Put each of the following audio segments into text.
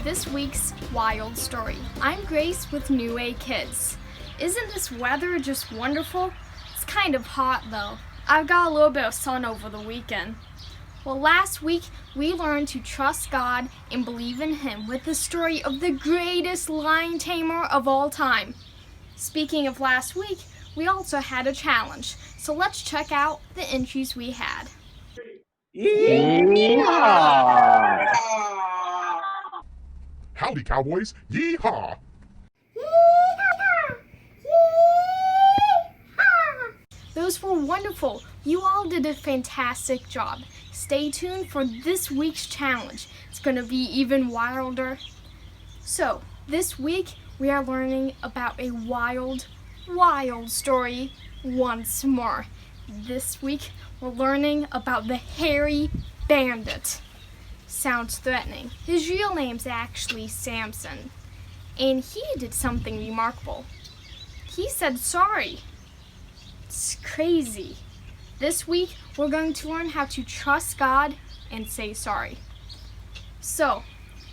this week's Wild Story. I'm Grace with New A Kids. Isn't this weather just wonderful? It's kind of hot though. I've got a little bit of sun over the weekend. Well, last week we learned to trust God and believe in Him with the story of the greatest lion tamer of all time. Speaking of last week, we also had a challenge. So let's check out the entries we had. Yeehaw! Howdy, cowboys! Yeehaw! Those were wonderful. You all did a fantastic job. Stay tuned for this week's challenge. It's going to be even wilder. So, this week we are learning about a wild story once more. This week we're learning about the hairy bandit. Sounds threatening. His real name's actually Samson, and he did something remarkable. He said sorry. It's crazy. This week we're going to learn how to trust God and say sorry. So,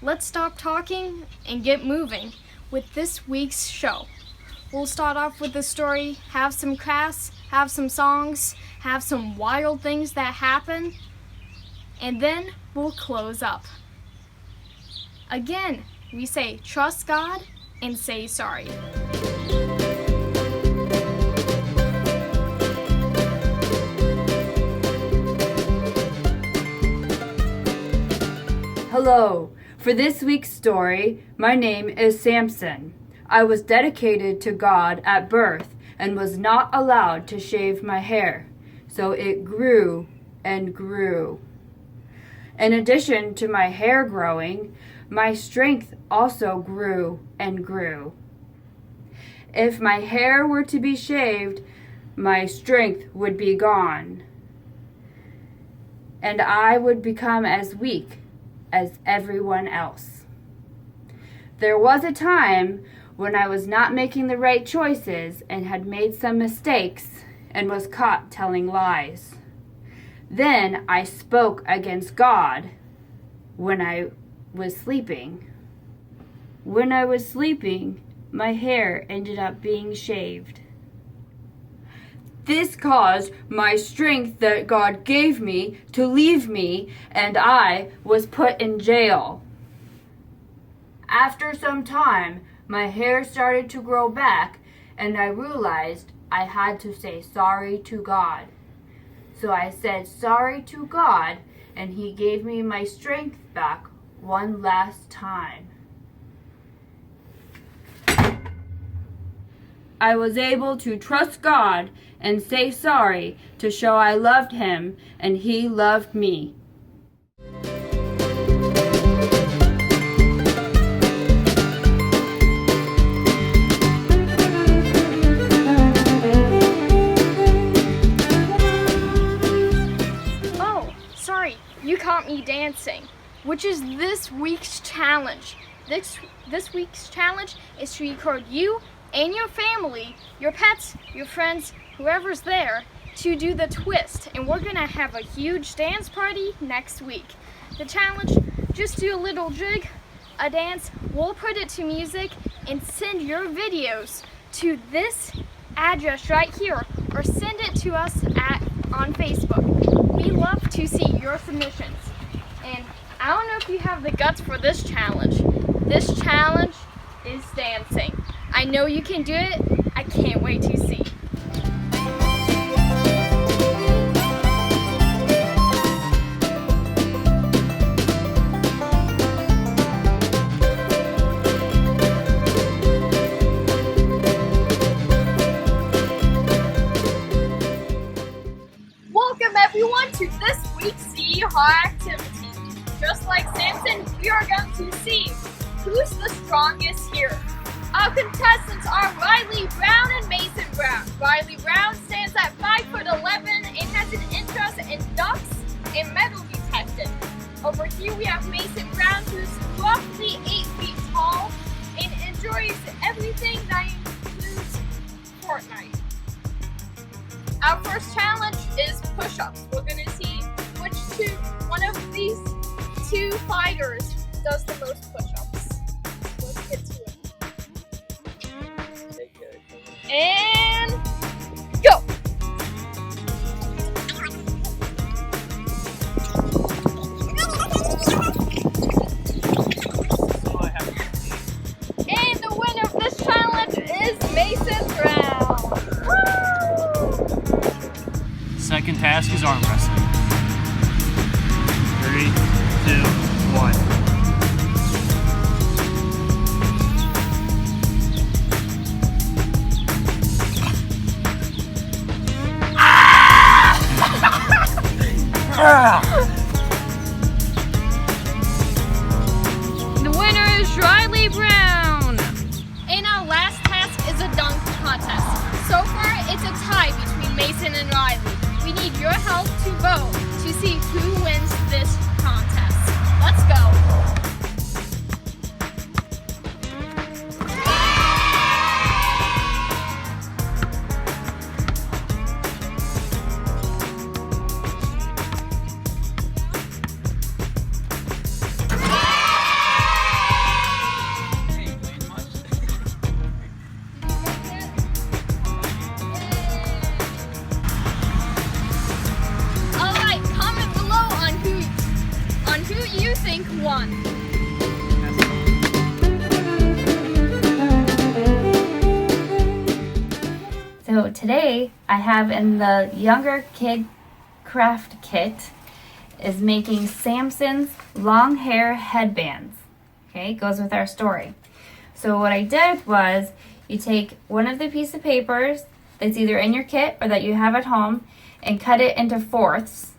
let's stop talking and get moving with this week's show. We'll start off with the story, have some crafts, have some songs, have some wild things that happen, and then we'll close up. Again, we say trust God and say sorry. Hello. For this week's story, my name is Samson. I was dedicated to God at birth and was not allowed to shave my hair, so it grew and grew. In addition to my hair growing, my strength also grew and grew. If my hair were to be shaved, my strength would be gone, and I would become as weak as everyone else. There was a time when I was not making the right choices and had made some mistakes and was caught telling lies. Then I spoke against God when I was sleeping. When I was sleeping, my hair ended up being shaved. This caused my strength that God gave me to leave me, and I was put in jail. After some time, my hair started to grow back, and I realized I had to say sorry to God. So I said sorry to God, and He gave me my strength back one last time. I was able to trust God and say sorry to show I loved Him and He loved me. You caught me dancing, which is this week's challenge. This week's challenge is to record you and your family, your pets, your friends, whoever's there, to do the twist. And we're gonna have a huge dance party next week. The challenge, just do a little jig, a dance, we'll put it to music and send your videos to this address right here, or send it to us on Facebook. We love to see your submissions. And I don't know if you have the guts for this challenge. This challenge is dancing. I know you can do it. I can't wait to see. Welcome everyone to this week's Yeehaw activity. Just like Samson, we are going to see who's the strongest here. Our contestants are Riley Brown and Mason Brown. Riley Brown stands at 5'11" and has an interest in ducks and metal detecting. Over here we have Mason Brown, who's roughly 8 feet tall and enjoys everything that includes Fortnite. Our first challenge is push-ups. We're going to see which one of these two fighters does the most push-ups. And go! And the winner of this challenge is Mason Brown. Woo! Second task is arm wrestling. 3, 2, 1. The winner is Riley Brown. And our last task is a dunk contest. So far, it's a tie between Mason and Riley. We need your help to vote to see who wins this contest. Let's go. Alright, comment below on who you think won. So today I have in the younger kid craft kit is making Samson's long hair headbands. Okay, goes with our story. So what I did was you take one of the piece of papers that's either in your kit or that you have at home and cut it into fourths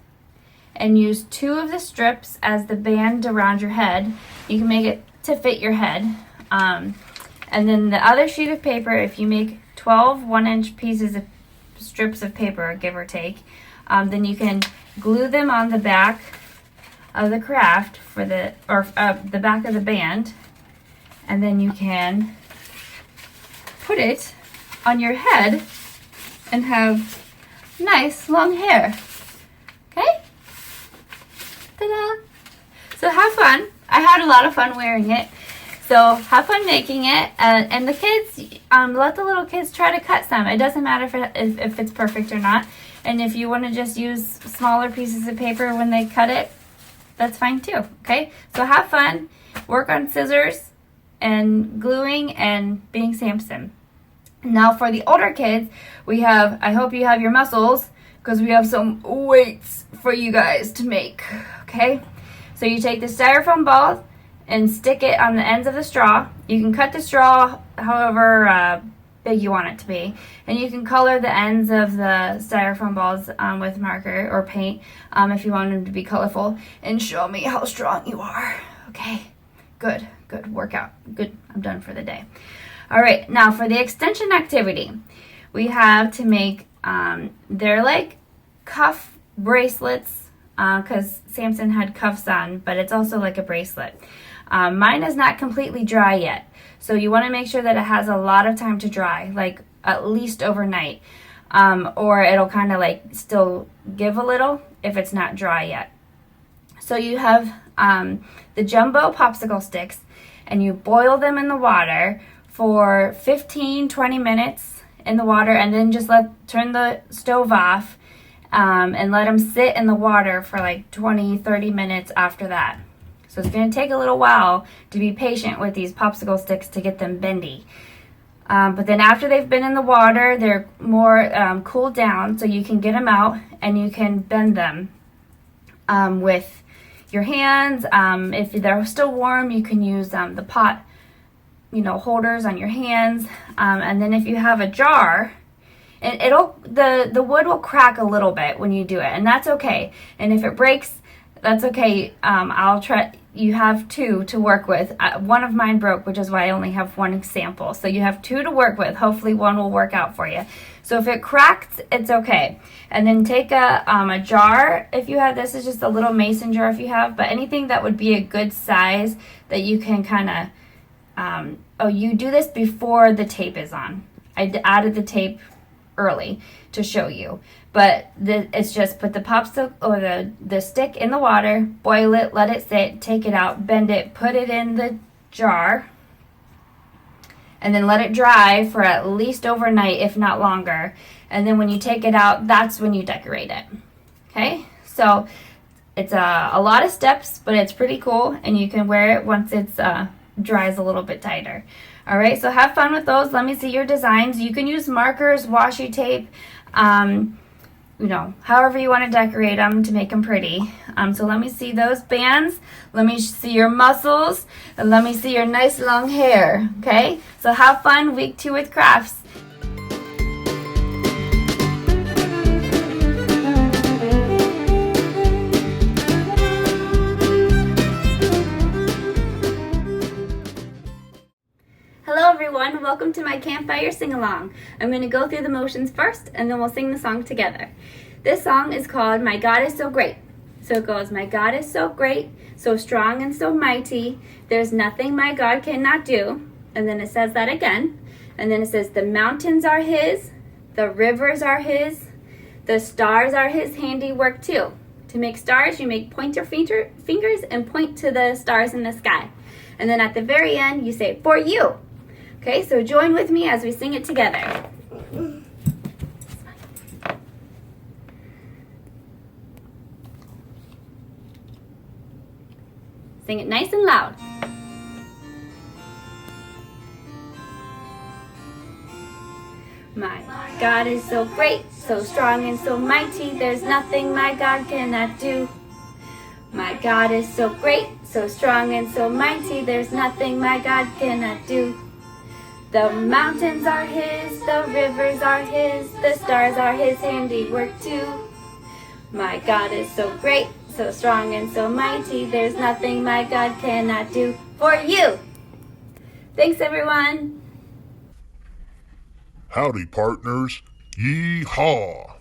and use 2 of the strips as the band around your head. You can make it to fit your head. And then the other sheet of paper, if you make 12 1-inch pieces of strips of paper, give or take, then you can glue them on the back of the craft for the back of the band, and then you can put it on your head and have nice long hair. Okay? Ta-da! So have fun. I had a lot of fun wearing it. So have fun making it, and the kids, let the little kids try to cut some. It doesn't matter if it's perfect or not. And if you want to just use smaller pieces of paper when they cut it, that's fine too, okay? So have fun, work on scissors and gluing and being Samson. Now for the older kids, I hope you have your muscles, because we have some weights for you guys to make, okay? So you take the styrofoam ball and stick it on the ends of the straw. You can cut the straw however big you want it to be. And you can color the ends of the styrofoam balls with marker or paint if you want them to be colorful. And show me how strong you are. Okay, good workout. Good, I'm done for the day. All right, now for the extension activity, we have to make, they're like cuff bracelets, because Samson had cuffs on, but it's also like a bracelet. Mine is not completely dry yet, so you want to make sure that it has a lot of time to dry, like at least overnight, or it'll kind of like still give a little if it's not dry yet. So you have the jumbo popsicle sticks, and you boil them in the water for 15-20 minutes in the water, and then just turn the stove off and let them sit in the water for like 20-30 minutes after that. So it's going to take a little while to be patient with these popsicle sticks to get them bendy. But then after they've been in the water, they're more cooled down, so you can get them out and you can bend them with your hands. If they're still warm, you can use the pot, holders on your hands. And then if you have a jar, and the wood will crack a little bit when you do it, and that's okay. And if it breaks, that's okay. I'll try. You have 2 to work with. One of mine broke, which is why I only have 1 example. So you have 2 to work with. Hopefully 1 will work out for you. So if it cracks, it's okay. And then take a jar. If you have, this is just a little mason jar if you have, but anything that would be a good size that you can kind of, you do this before the tape is on. I added the tape early to show you, but it's just put the popsicle or the stick in the water, boil it, let it sit, take it out, bend it, put it in the jar, and then let it dry for at least overnight, if not longer. And then when you take it out, that's when you decorate it. Okay, so it's a lot of steps, but it's pretty cool, and you can wear it once it's dries a little bit tighter. All right, so have fun with those. Let me see your designs. You can use markers, washi tape, however you want to decorate them to make them pretty. So let me see those bands. Let me see your muscles, and let me see your nice long hair. Okay, so have fun week 2 with crafts. Hello everyone, welcome to my campfire sing-along. I'm going to go through the motions first, and then we'll sing the song together. This song is called My God is So Great. So it goes, my God is so great, so strong and so mighty, there's nothing my God cannot do. And then it says that again. And then it says, the mountains are his, the rivers are his, the stars are his handiwork too. To make stars, you make pointer fingers and point to the stars in the sky. And then at the very end, you say, for you. Okay, so join with me as we sing it together. Sing it nice and loud. My God is so great, so strong and so mighty, there's nothing my God cannot do. My God is so great, so strong and so mighty, there's nothing my God cannot do. The mountains are his, the rivers are his, the stars are his handiwork too. My God is so great, so strong and so mighty, there's nothing my God cannot do for you. Thanks everyone. Howdy, partners. Yee-haw!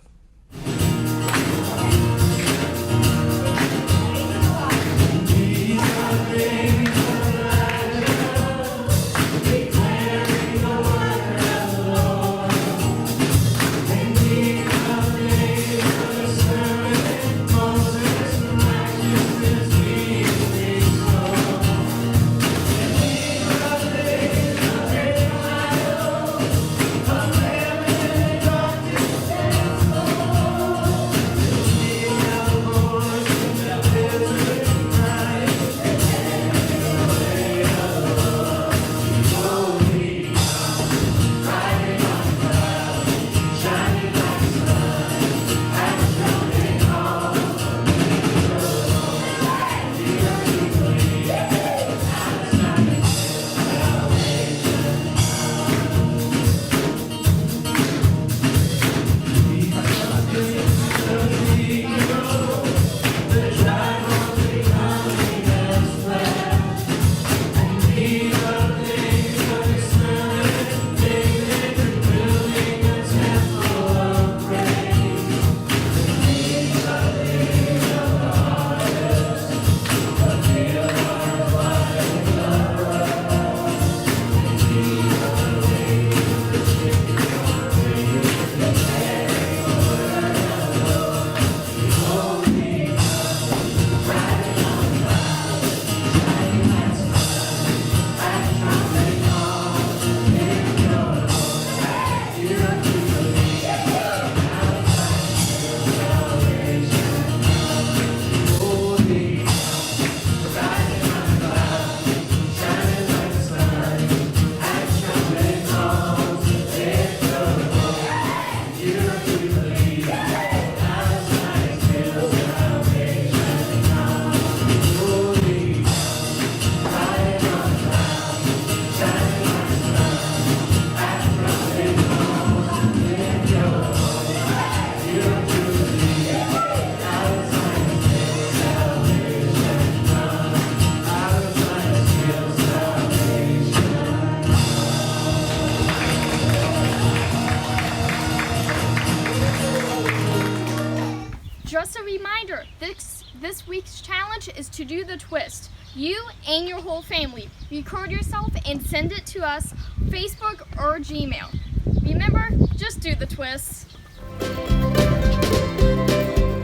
Just a reminder, this week's challenge is to do the twist. You and your whole family. Record yourself and send it to us, Facebook or Gmail. Remember, just do the twist.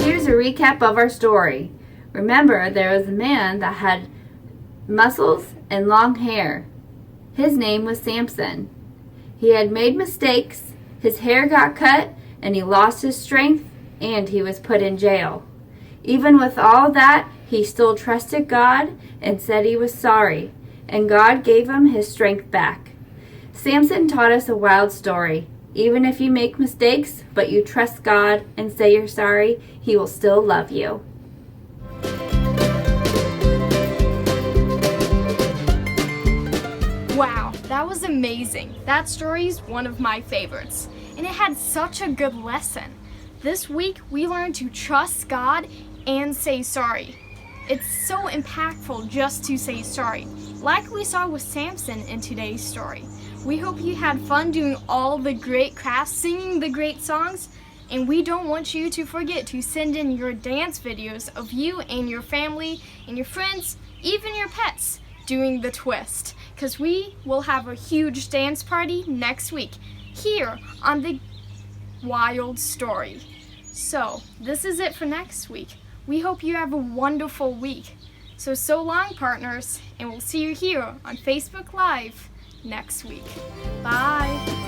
Here's a recap of our story. Remember, there was a man that had muscles and long hair. His name was Samson. He had made mistakes, his hair got cut, and he lost his strength, and he was put in jail. Even with all that, he still trusted God and said he was sorry, and God gave him his strength back. Samson taught us a wild story. Even if you make mistakes, but you trust God and say you're sorry, He will still love you. Wow, that was amazing. That story is one of my favorites, and it had such a good lesson. This week, we learned to trust God and say sorry. It's so impactful just to say sorry, like we saw with Samson in today's story. We hope you had fun doing all the great crafts, singing the great songs, and we don't want you to forget to send in your dance videos of you and your family and your friends, even your pets, doing the twist, because we will have a huge dance party next week here on the Wild Story. So, this is it for next week. We hope you have a wonderful week. So long, partners, and we'll see you here on Facebook Live next week. Bye.